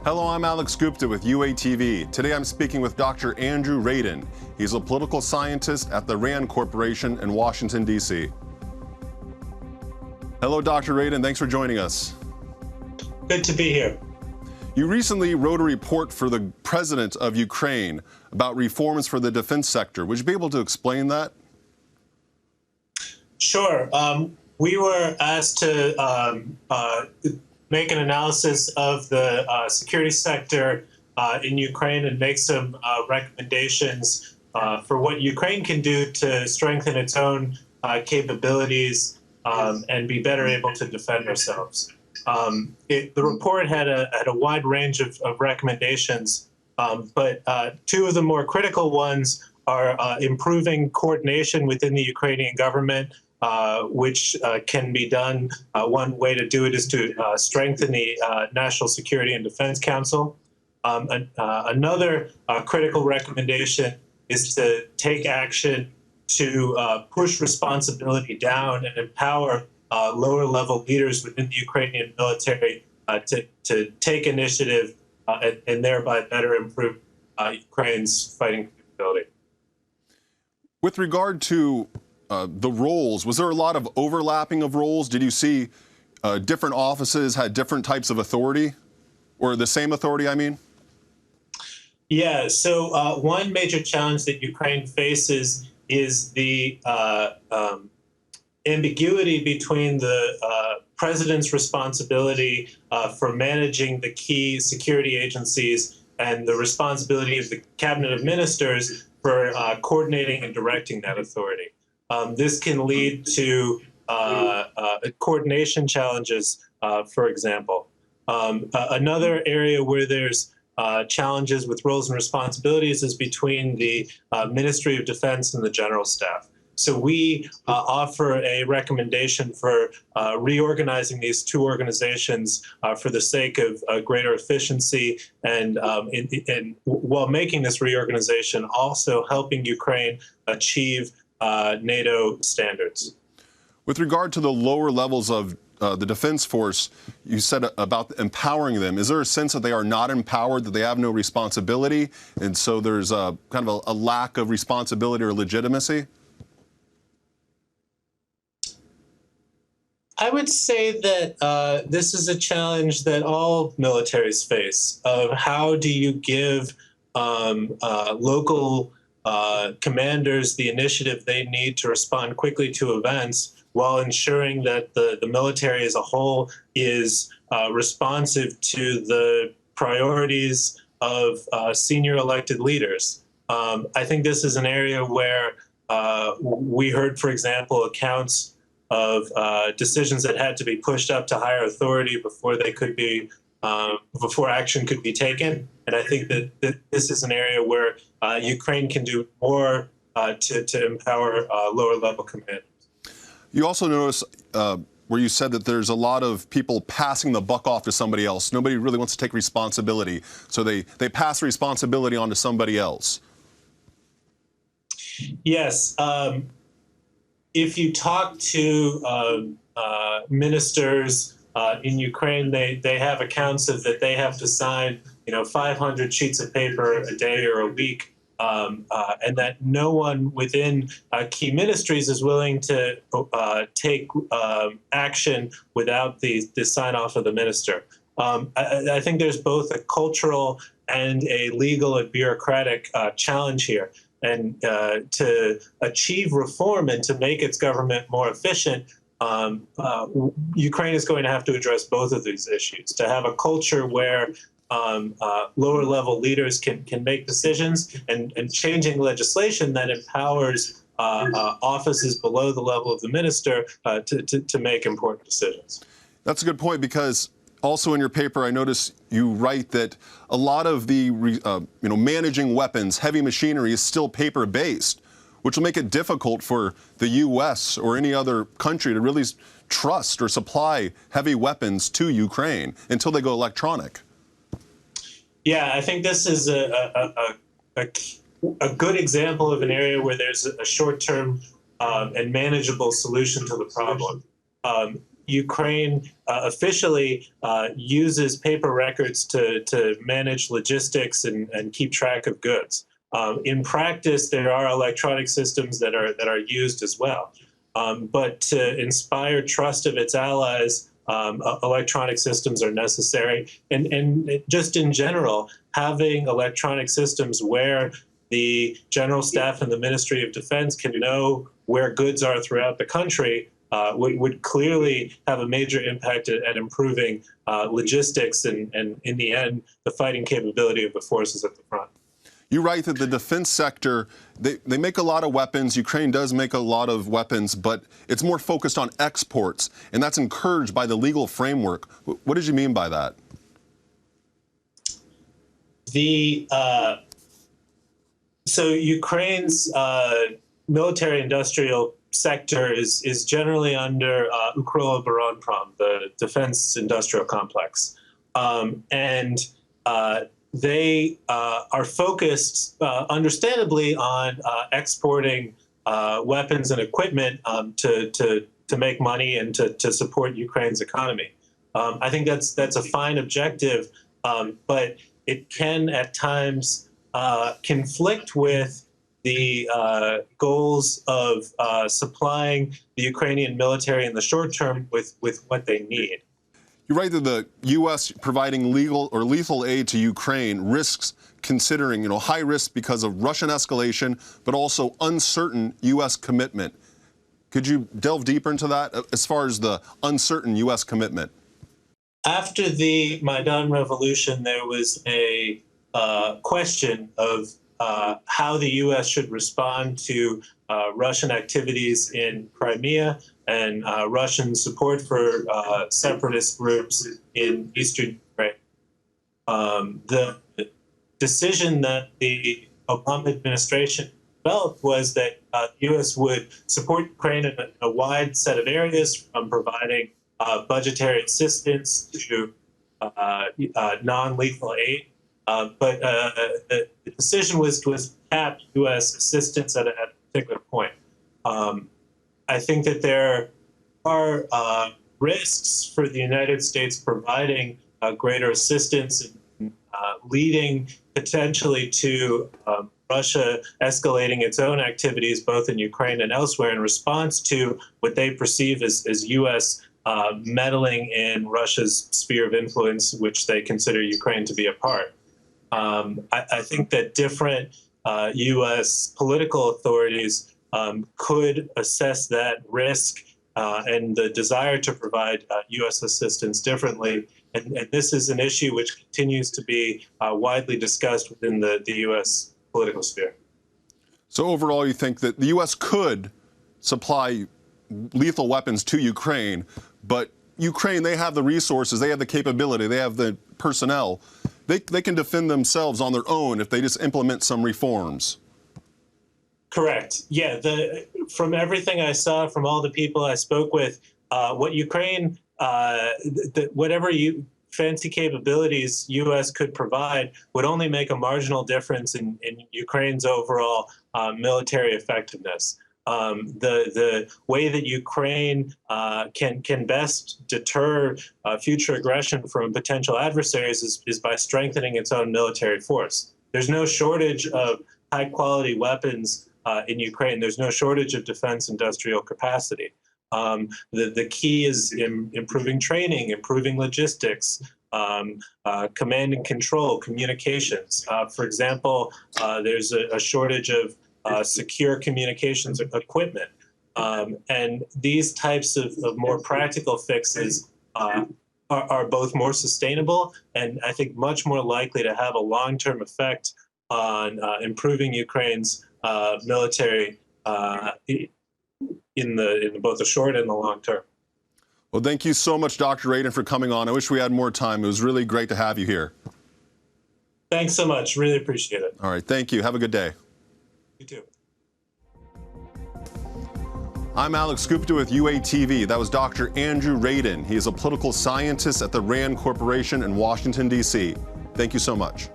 Hello, I'm Alex Gupta with UATV. Today I'm speaking with Dr. Andrew Radin. He's a political scientist at the Rand Corporation in Washington, D.C. Hello, Dr. Radin. Thanks for joining us. Good to be here. You recently wrote a report for the president of Ukraine about reforms for the defense sector. Would you be able to explain that? Sure. We were asked to make an analysis of the security sector in Ukraine and make some recommendations for what Ukraine can do to strengthen its own capabilities and be better able to defend ourselves. The report had a wide range of recommendations, but two of the more critical ones are improving coordination within the Ukrainian government, which can be done. One way to do it is to strengthen the National Security and Defense Council. Another critical recommendation is to take action to push responsibility down and empower lower-level leaders within the Ukrainian military to take initiative and thereby better improve Ukraine's fighting capability. With regard to the roles, was there a lot of overlapping of roles? Did you see different offices had different types of authority, or the same authority, I mean? Yeah, so one major challenge that Ukraine faces is the ambiguity between the president's responsibility for managing the key security agencies and the responsibility of the cabinet of ministers for coordinating and directing that authority. This can lead to coordination challenges, for example. Another area where there's challenges with roles and responsibilities is between the Ministry of Defense and the General Staff. So we offer a recommendation for reorganizing these two organizations for the sake of greater efficiency and while making this reorganization, also helping Ukraine achieve NATO standards. With regard to the lower levels of the defense force, you said about empowering them. Is there a sense that they are not empowered, that they have no responsibility, and so there's kind of a lack of responsibility or legitimacy? I would say that this is a challenge that all militaries face, of how do you give local commanders the initiative they need to respond quickly to events while ensuring that the military as a whole is responsive to the priorities of senior elected leaders. I think this is an area where we heard, for example, accounts of decisions that had to be pushed up to higher authority before they could be, before action could be taken. And I think that this is an area where Ukraine can do more to empower lower level commanders. You also notice where you said that there's a lot of people passing the buck off to somebody else. Nobody really wants to take responsibility, so they pass the responsibility on to somebody else. Yes. If you talk to ministers in Ukraine, they have accounts of that they have to sign 500 sheets of paper a day or a week, and that no one within key ministries is willing to take action without the sign-off of the minister. I think there's both a cultural and a legal and bureaucratic challenge here. And to achieve reform and to make its government more efficient, Ukraine is going to have to address both of these issues. To have a culture where lower-level leaders can make decisions, and changing legislation that empowers offices below the level of the minister to make important decisions. That's a good point, because also in your paper, I notice you write that a lot of the managing weapons, heavy machinery, is still paper-based, which will make it difficult for the U.S. or any other country to really trust or supply heavy weapons to Ukraine until they go electronic. Yeah, I think this is a good example of an area where there's a short-term and manageable solution to the problem. Ukraine officially uses paper records to manage logistics and keep track of goods. In practice, there are electronic systems that are used as well. But to inspire trust of its allies, electronic systems are necessary. And just in general, having electronic systems where the General Staff and the Ministry of Defense can know where goods are throughout the country would clearly have a major impact at improving logistics and, in the end, the fighting capability of the forces at the front. You write that the defense sector, they make a lot of weapons. Ukraine does make a lot of weapons, but it's more focused on exports, and that's encouraged by the legal framework. What did you mean by that? So Ukraine's military-industrial sector is generally under Ukroboronprom, the defense industrial complex, and they are focused, understandably, on exporting weapons and equipment to make money and to support Ukraine's economy. I think that's a fine objective, but it can at times conflict with the goals of supplying the Ukrainian military in the short term with what they need. You write that the U.S. providing legal or lethal aid to Ukraine risks considering, high risk because of Russian escalation, but also uncertain U.S. commitment. Could you delve deeper into that as far as the uncertain U.S. commitment? After the Maidan Revolution, there was a question of how the U.S. should respond to Russian activities in Crimea and Russian support for separatist groups in eastern Ukraine. The decision that the Obama administration developed was that the U.S. would support Ukraine in a wide set of areas, from providing budgetary assistance to non-lethal aid. But the decision was to cap U.S. assistance at a particular point. I think that there are risks for the United States providing greater assistance and leading potentially to Russia escalating its own activities both in Ukraine and elsewhere in response to what they perceive as U.S. Meddling in Russia's sphere of influence, which they consider Ukraine to be a part. I think that different U.S. political authorities could assess that risk and the desire to provide U.S. assistance differently. And this is an issue which continues to be widely discussed within the U.S. political sphere. So overall, you think that the U.S. could supply lethal weapons to Ukraine, but Ukraine, they have the resources, they have the capability, they have the personnel. They can defend themselves on their own if they just implement some reforms. Correct. Yeah. From everything I saw, from all the people I spoke with, what Ukraine, whatever fancy capabilities U.S. could provide would only make a marginal difference in Ukraine's overall military effectiveness. The way that Ukraine can best deter future aggression from potential adversaries is by strengthening its own military force. There's no shortage of high-quality weapons in Ukraine. There's no shortage of defense industrial capacity. The key is improving training, improving logistics, command and control, communications. For example, there's a shortage of secure communications equipment. And these types of more practical fixes are both more sustainable and I think much more likely to have a long-term effect on improving Ukraine's military in both the short and the long term. Well, thank you so much, Dr. Radin, for coming on. I wish we had more time. It was really great to have you here. Thanks so much. Really appreciate it. All right. Thank you. Have a good day. You too. I'm Alex Gupta with UATV. That was Dr. Andrew Radin. He is a political scientist at the Rand Corporation in Washington, D.C. Thank you so much.